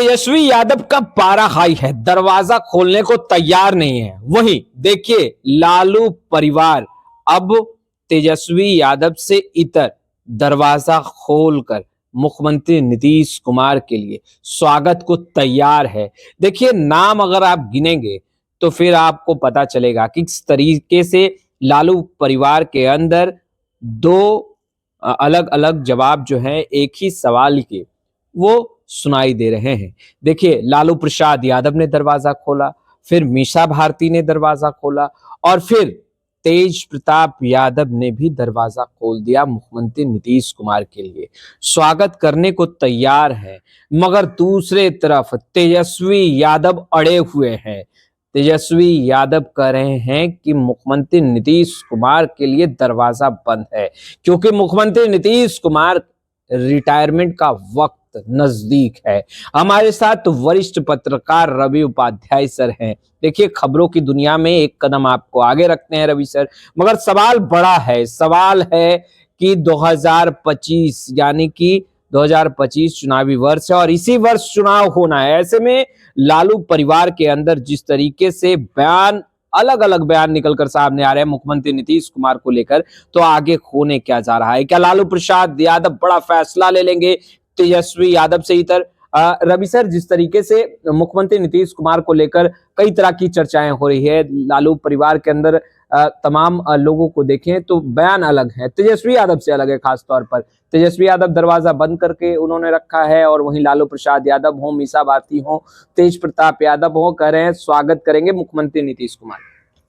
तेजस्वी यादव का पारा हाई है, दरवाजा खोलने को तैयार नहीं है। वहीं देखिए लालू परिवार अब तेजस्वी यादव से इतर दरवाजा खोलकर मुख्यमंत्री नीतीश कुमार के लिए स्वागत को तैयार है। देखिए नाम अगर आप गिनेंगे तो फिर आपको पता चलेगा कि किस तरीके से लालू परिवार के अंदर दो अलग अलग जवाब जो हैं एक ही सवाल के वो सुनाई दे रहे हैं। देखिए लालू प्रसाद यादव ने दरवाजा खोला, फिर मीसा भारती ने दरवाजा खोला और फिर तेज प्रताप यादव ने भी दरवाजा खोल दिया मुख्यमंत्री नीतीश कुमार के लिए, स्वागत करने को तैयार है। मगर दूसरे तरफ तेजस्वी यादव अड़े हुए हैं। तेजस्वी यादव कह रहे हैं कि मुख्यमंत्री नीतीश कुमार के लिए दरवाजा बंद है, क्योंकि मुख्यमंत्री नीतीश कुमार रिटायरमेंट का वक्त नजदीक है। हमारे साथ वरिष्ठ पत्रकार रवि उपाध्याय सर हैं। देखिए खबरों की दुनिया में एक कदम आपको आगे रखते हैं रवि सर, मगर सवाल बड़ा है। सवाल है कि 2025 यानी कि 2025 चुनावी वर्ष है और इसी वर्ष चुनाव होना है। ऐसे में लालू परिवार के अंदर जिस तरीके से बयान अलग अलग बयान निकलकर सामने आ रहे हैं मुख्यमंत्री नीतीश कुमार को लेकर, तो आगे होने क्या जा रहा है? क्या लालू प्रसाद यादव बड़ा फैसला ले लेंगे तेजस्वी यादव से इतर? रवि सर, जिस तरीके से मुख्यमंत्री नीतीश कुमार को लेकर कई तरह की चर्चाएं हो रही है, लालू परिवार के अंदर तमाम लोगों को देखें तो बयान अलग है, तेजस्वी यादव से अलग है। खास तौर पर तेजस्वी यादव दरवाजा बंद करके उन्होंने रखा है और वहीं लालू प्रसाद यादव हो, मीसा भारती हो, तेज प्रताप यादव हो, कह रहे हैं स्वागत करेंगे मुख्यमंत्री नीतीश कुमार।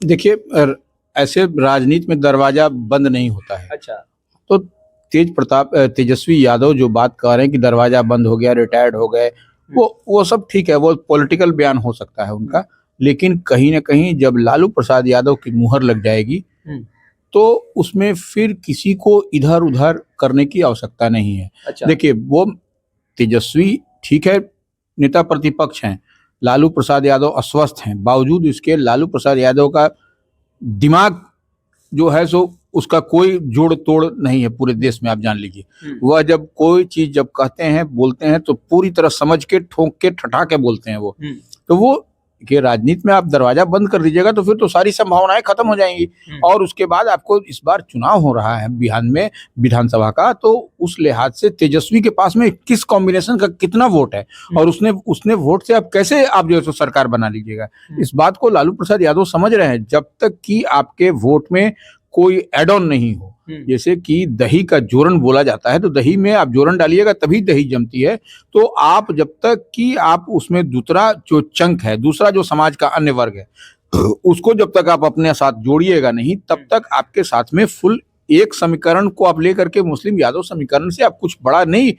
देखिए ऐसे राजनीति में दरवाजा बंद नहीं होता है। अच्छा, तो तेजस्वी यादव जो बात कर रहे हैं कि दरवाजा बंद हो गया, रिटायर्ड हो गए, वो सब ठीक है, वो पॉलिटिकल बयान हो सकता है उनका। लेकिन कहीं ना कहीं जब लालू प्रसाद यादव की मुहर लग जाएगी तो उसमें फिर किसी को इधर उधर करने की आवश्यकता नहीं है। अच्छा। देखिए वो तेजस्वी ठीक है, नेता प्रतिपक्ष हैं, लालू प्रसाद यादव अस्वस्थ हैं, बावजूद इसके लालू प्रसाद यादव का दिमाग जो है सो उसका कोई जोड़ तोड़ नहीं है पूरे देश में, आप जान लीजिए। वह जब कोई चीज जब कहते हैं बोलते हैं तो पूरी तरह समझ के ठोक के ठठा के बोलते हैं वो। तो वो कि राजनीति में आप दरवाजा बंद कर दीजिएगा तो फिर तो सारी संभावनाएं खत्म हो जाएंगी। और उसके बाद आपको इस बार चुनाव हो रहा है बिहार में विधानसभा का, तो उस लिहाज से तेजस्वी के पास में किस कॉम्बिनेशन का कितना वोट है और उसने वोट से आप कैसे आप जो है सरकार बना लीजिएगा, इस बात को लालू प्रसाद यादव समझ रहे हैं। जब तक कि आपके वोट में कोई एड ऑन नहीं हो, जैसे कि दही का जोरन बोला जाता है, तो दही में आप जोरन डालिएगा तभी दही जमती है। तो आप जब तक कि आप उसमें दूसरा जो चंक है, दूसरा जो समाज का अन्य वर्ग है, उसको जब तक आप अपने साथ जोड़िएगा नहीं, तब तक आपके साथ में फुल एक समीकरण को आप लेकर के मुस्लिम यादव समीकरण से आप कुछ बड़ा नहीं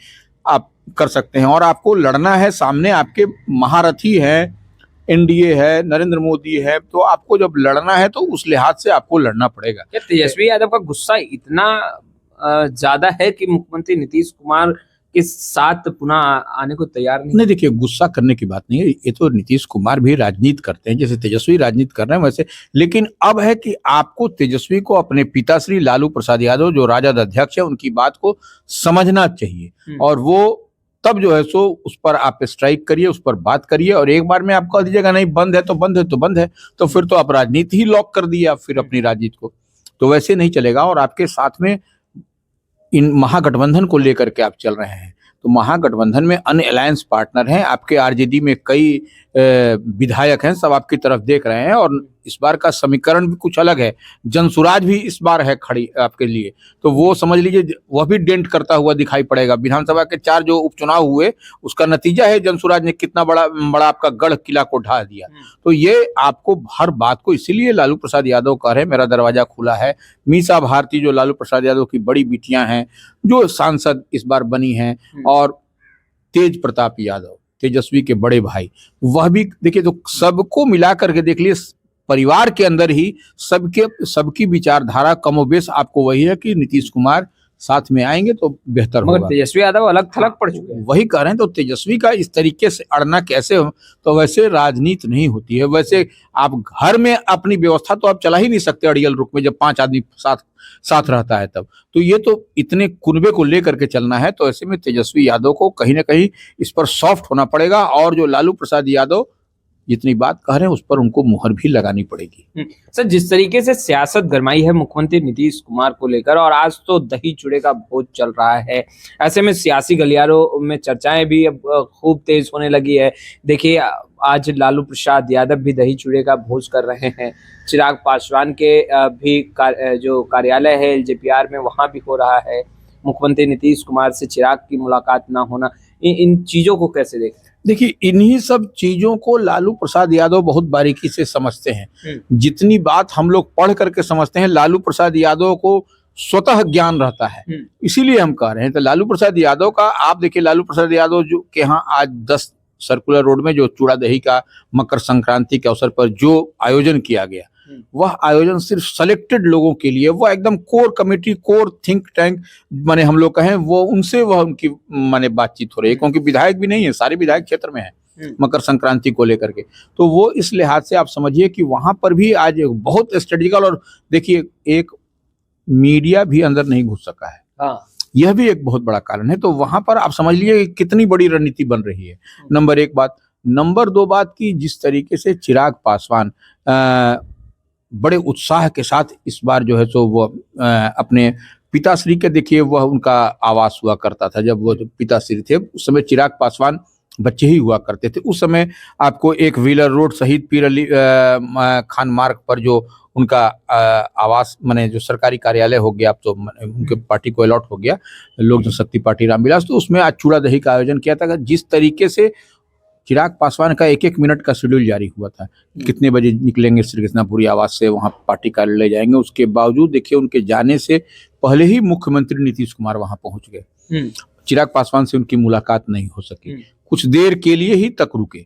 आप कर सकते हैं। और आपको लड़ना है, सामने आपके महारथी है, एनडीए है, नरेंद्र मोदी है, तो आपको जब लड़ना है तो उस लिहाज से आपको लड़ना पड़ेगा। तेजस्वी यादव का गुस्सा इतना ज्यादा है कि मुख्यमंत्री नीतीश कुमार के साथ पुनः आने को तैयार नहीं? देखिए गुस्सा करने की बात नहीं है, ये तो नीतीश कुमार भी राजनीति करते हैं जैसे तेजस्वी राजनीति कर रहे हैं वैसे। लेकिन अब है कि आपको तेजस्वी को अपने पिताश्री लालू प्रसाद यादव जो राजद अध्यक्ष है उनकी बात को समझना चाहिए, और वो तब जो है सो उस पर आप स्ट्राइक करिए, उस पर बात करिए। और एक बार में आप कह दीजिएगा नहीं बंद है तो बंद है तो बंद है, तो फिर तो आप राजनीति ही लॉक कर दिए आप फिर अपनी राजनीति को, तो वैसे नहीं चलेगा। और आपके साथ में इन महागठबंधन को लेकर के आप चल रहे हैं, तो महागठबंधन में अन्य अलायंस पार्टनर हैं, आपके आरजेडी में कई विधायक हैं, सब आपकी तरफ देख रहे हैं। और इस बार का समीकरण भी कुछ अलग है, जनसुराज भी इस बार है खड़ी आपके लिए, तो वो समझ लीजिए वह भी डेंट करता हुआ दिखाई पड़ेगा। विधानसभा के 4 जो उपचुनाव हुए उसका नतीजा है जनसुराज ने कितना बड़ा आपका गढ़ किला को ढा दिया। तो ये आपको हर बात को, इसीलिए लालू प्रसाद यादव कह रहे हैं मेरा दरवाजा खुला है। मीसा भारती जो लालू प्रसाद यादव की बड़ी बेटियां हैं जो सांसद इस बार बनी हैं, और तेज प्रताप यादव तेजस्वी के बड़े भाई, वह भी देखिए, तो सबको मिला करके देख लिए परिवार के अंदर ही सबकी विचारधारा कमोबेश आपको वही है कि नीतीश कुमार साथ में आएंगे तो बेहतर मगर होगा। तेजस्वी यादव अलग थलग पड़ चुके हैं। वही कह रहे हैं, तो तेजस्वी का इस तरीके से अड़ना कैसे हो, तो वैसे राजनीति नहीं होती है। वैसे आप घर में अपनी व्यवस्था तो आप चला ही नहीं सकते अड़ियल रुख में, जब 5 आदमी साथ रहता है तब। तो ये तो इतने कुनबे को लेकर के चलना है, तो ऐसे में तेजस्वी यादव को कहीं ना कहीं इस पर सॉफ्ट होना पड़ेगा, और जो लालू प्रसाद यादव जितनी बात कह रहे हैं उस पर उनको मुहर भी लगानी पड़ेगी। सर, जिस तरीके से सियासत गरमाई है मुख्यमंत्री नीतीश कुमार को लेकर, और आज तो दही चूड़े का भोज चल रहा है, ऐसे में सियासी गलियारों में चर्चाएं भी अब खूब तेज होने लगी है। देखिए, आज लालू प्रसाद यादव भी दही चूड़े का भोज कर रहे हैं। चिराग पासवान के भी जो कार्यालय है एलजेपीआर में, वहां भी हो रहा है। मुख्यमंत्री नीतीश कुमार से चिराग की मुलाकात ना होना, इन चीजों को कैसे देखते हैं? देखिए, इन्हीं सब चीजों को लालू प्रसाद यादव बहुत बारीकी से समझते हैं। जितनी बात हम लोग पढ़ करके समझते हैं, लालू प्रसाद यादव को स्वतः ज्ञान रहता है। इसीलिए हम कह रहे हैं, तो लालू प्रसाद यादव का आप देखिए, लालू प्रसाद यादव जो के यहाँ आज 10 सर्कुलर रोड में जो चूड़ा दही का मकर संक्रांति के अवसर पर जो आयोजन किया गया, वह आयोजन सिर्फ सेलेक्टेड लोगों के लिए, वह एकदम core committee, core think tank माने हम लोग कहें, वो उनसे वह उनकी माने बातचीत हो रही है, क्योंकि विधायक भी नहीं है, सारे विधायक क्षेत्र में है मकर संक्रांति को लेकर के। तो वो इस लिहाज से आप समझिए कि वहां पर भी आज बहुत स्ट्रेटेजिकल, और देखिए एक मीडिया भी अंदर नहीं घुस सका है। हाँ, यह भी एक बहुत बड़ा कारण है। तो वहां पर आप समझ लीजिए कितनी बड़ी रणनीति बन रही है। नंबर 1 बात। नंबर 2 बात की, जिस तरीके से चिराग पासवान बड़े उत्साह के साथ इस बार जो है सो वो अपने पिताश्री के, देखिए वह उनका आवास हुआ करता था जब वो पिताश्री थे, उस समय चिराग पासवान बच्चे ही हुआ करते थे। उस समय आपको एक व्हीलर रोड शहीद पीर अली खान मार्ग पर जो उनका आवास माने जो सरकारी कार्यालय हो गया, अब तो उनके पार्टी को अलॉट हो गया, लोक जनशक्ति पार्टी रामविलास, तो उसमें आज चूड़ा दही का आयोजन किया था। जिस तरीके से चिराग पासवान का 1-1 मिनट का शेड्यूल जारी हुआ था, कितने बजे निकलेंगे श्री कृष्णापुरी आवास से, वहां पार्टी कार्यालय जाएंगे, उसके बावजूद देखिए उनके जाने से पहले ही मुख्यमंत्री नीतीश कुमार वहां पहुंच गए। चिराग पासवान से उनकी मुलाकात नहीं हो सकी, कुछ देर के लिए ही तक रुके।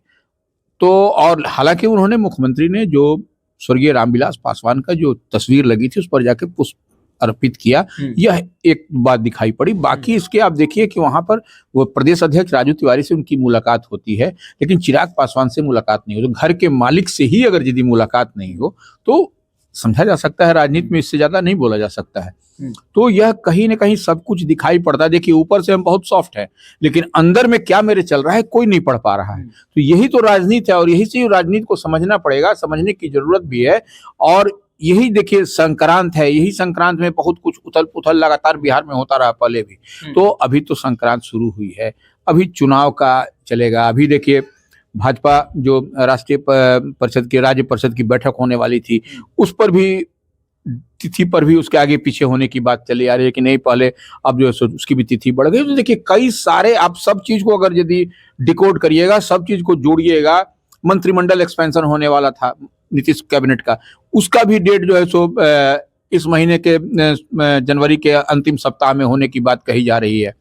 तो और हालांकि उन्होंने, मुख्यमंत्री ने जो स्वर्गीय रामविलास पासवान का जो तस्वीर लगी थी उस पर जाके पुष्प अर्पित किया, यह एक बात दिखाई पड़ी। बाकी इसके आप देखिए कि वहां पर वो प्रदेश अध्यक्ष राजू तिवारी से उनकी मुलाकात होती है, लेकिन चिराग पासवान से मुलाकात नहीं हो। तो घर के मालिक से ही अगर यदि मुलाकात नहीं हो तो समझा जा सकता है, राजनीति में इससे ज्यादा नहीं बोला जा सकता है। तो यह कहीं ना कहीं सब कुछ दिखाई पड़ता है। देखिए, ऊपर से हम बहुत सॉफ्ट है, लेकिन अंदर में क्या मेरे चल रहा है कोई नहीं पढ़ पा रहा है। तो यही तो राजनीति है, और यही से राजनीति को समझना पड़ेगा, समझने की जरूरत भी है। और यही देखिए संक्रांत है, यही संक्रांत में बहुत कुछ उथल पुथल लगातार बिहार में होता रहा पहले भी। तो अभी तो संक्रांत शुरू हुई है, अभी चुनाव का चलेगा। अभी देखिए भाजपा जो राष्ट्रीय परिषद की, राज्य परिषद की बैठक होने वाली थी, उस पर भी तिथि पर भी उसके आगे पीछे होने की बात चली आ रही है कि नहीं, पहले अब जो है उसकी भी तिथि बढ़ गई। तो देखिए कई सारे, आप सब चीज को अगर यदि डिकोड करिएगा, सब चीज को जोड़िएगा, मंत्रिमंडल एक्सपेंशन होने वाला था नीतीश कैबिनेट का, उसका भी डेट जो है सो इस महीने के जनवरी के अंतिम सप्ताह में होने की बात कही जा रही है।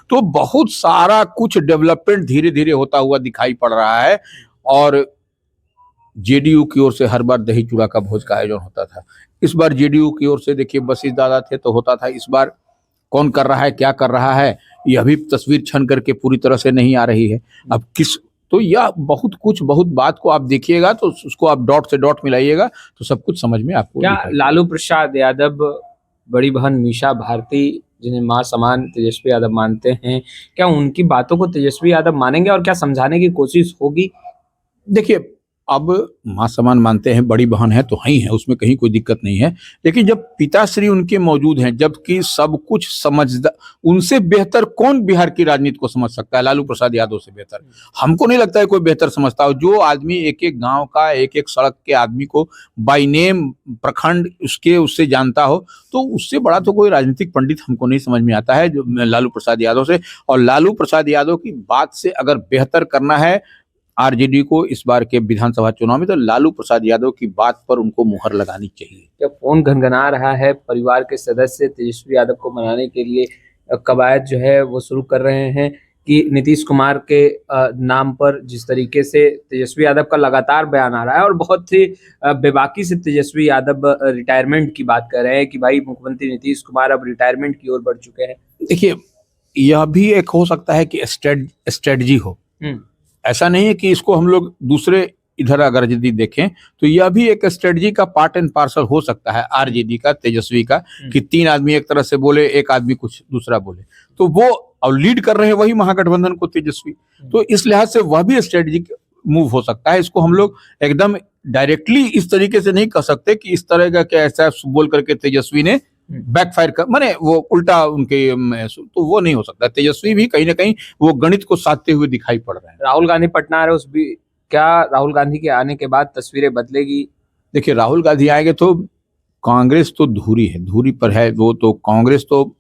तो बहुत सारा कुछ डेवलपमेंट धीरे धीरे होता हुआ दिखाई पड़ रहा है। और जेडीयू की ओर से हर बार दही चूड़ा का भोज का आयोजन होता था, इस बार जेडीयू की ओर से देखिए वशिष्ठ दादा थे तो होता था। इस बार कौन कर रहा है, क्या कर रहा है, यह भी तस्वीर छन करके पूरी तरह से नहीं आ रही है। अब किस, तो यह बहुत कुछ, बहुत बात को आप देखिएगा तो उसको आप डॉट से डॉट मिलाइएगा तो सब कुछ समझ में आपको। क्या लालू प्रसाद यादव बड़ी बहन मीसा भारती, जिन्हें मां समान तेजस्वी यादव मानते हैं, क्या उनकी बातों को तेजस्वी यादव मानेंगे और क्या समझाने की कोशिश होगी? देखिए, अब मां समान मानते हैं, बड़ी बहन है तो ही है, उसमें कहीं कोई दिक्कत नहीं है। लेकिन जब पिताश्री उनके मौजूद हैं, जबकि सब कुछ समझदार, उनसे बेहतर कौन बिहार की राजनीति को समझ सकता है? लालू प्रसाद यादव से बेहतर हमको नहीं लगता है कोई बेहतर समझता हो। जो आदमी एक एक गांव का, एक एक सड़क के आदमी को बाय नेम, प्रखंड उससे जानता हो, तो उससे बड़ा तो कोई राजनीतिक पंडित हमको नहीं समझ में आता है जो लालू प्रसाद यादव से। और लालू प्रसाद यादव की बात से अगर बेहतर करना है आरजेडी को इस बार के विधानसभा चुनाव में, तो लालू प्रसाद यादव की बात पर उनको मुहर लगानी चाहिए। जब फोन घनघना रहा है, परिवार के सदस्य तेजस्वी यादव को मनाने के लिए कवायद जो है वो शुरू कर रहे हैं, कि नीतीश कुमार के नाम पर जिस तरीके से तेजस्वी यादव का लगातार बयान आ रहा है और बहुत ही बेबाकी से तेजस्वी यादव रिटायरमेंट की बात कर रहे हैं कि भाई मुख्यमंत्री नीतीश कुमार अब रिटायरमेंट की ओर बढ़ चुके हैं। देखिए, यह भी एक हो सकता है कि स्ट्रेटजी हो। ऐसा नहीं है कि इसको हम लोग दूसरे इधर अगर यदि देखें तो यह भी एक स्ट्रेटजी का पार्ट एंड पार्सल हो सकता है आरजेडी का, तेजस्वी का, कि 3 आदमी एक तरह से बोले, एक आदमी कुछ दूसरा बोले, तो वो और लीड कर रहे हैं वही महागठबंधन को तेजस्वी, तो इस लिहाज से वह भी स्ट्रेटजी मूव हो सकता है। इसको हम लोग एकदम डायरेक्टली इस तरीके से नहीं कह सकते कि इस तरह का क्या ऐसा बोल करके तेजस्वी ने बैकफायर कर, माने वो उल्टा उनके, तो वो नहीं हो सकता। तेजस्वी भी कहीं ना कहीं वो गणित को साधते हुए दिखाई पड़ रहे हैं। राहुल गांधी पटना आ रहे उस भी, क्या राहुल गांधी के आने के बाद तस्वीरें बदलेगी? देखिए, राहुल गांधी आएंगे तो कांग्रेस तो धुरी है, धुरी पर है वो, तो कांग्रेस तो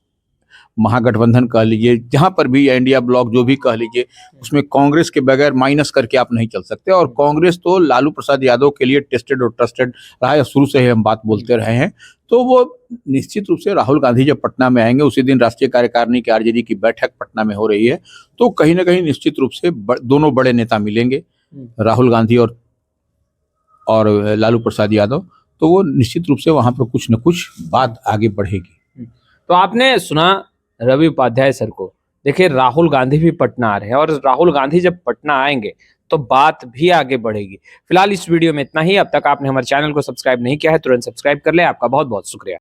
महागठबंधन कह लीजिए, जहां पर भी इंडिया ब्लॉक जो भी कह लीजिए, उसमें कांग्रेस के बगैर माइनस करके आप नहीं चल सकते। और कांग्रेस तो लालू प्रसाद यादव के लिए टेस्टेड और ट्रस्टेड रहा है, शुरू से ही हम बात बोलते रहे हैं। तो वो निश्चित रूप से राहुल गांधी जब पटना में आएंगे, उसी दिन राष्ट्रीय कार्यकारिणी की आरजेडी की बैठक पटना में हो रही है, तो कहीं ना कहीं निश्चित रूप से दोनों बड़े नेता मिलेंगे, राहुल गांधी और लालू प्रसाद यादव, तो वो निश्चित रूप से वहां पर कुछ न कुछ बात आगे बढ़ेगी। तो आपने सुना रवि उपाध्याय सर को, देखिए राहुल गांधी भी पटना आ रहे हैं और राहुल गांधी जब पटना आएंगे तो बात भी आगे बढ़ेगी। फिलहाल इस वीडियो में इतना ही। अब तक आपने हमारे चैनल को सब्सक्राइब नहीं किया है तुरंत सब्सक्राइब कर ले। आपका बहुत बहुत शुक्रिया।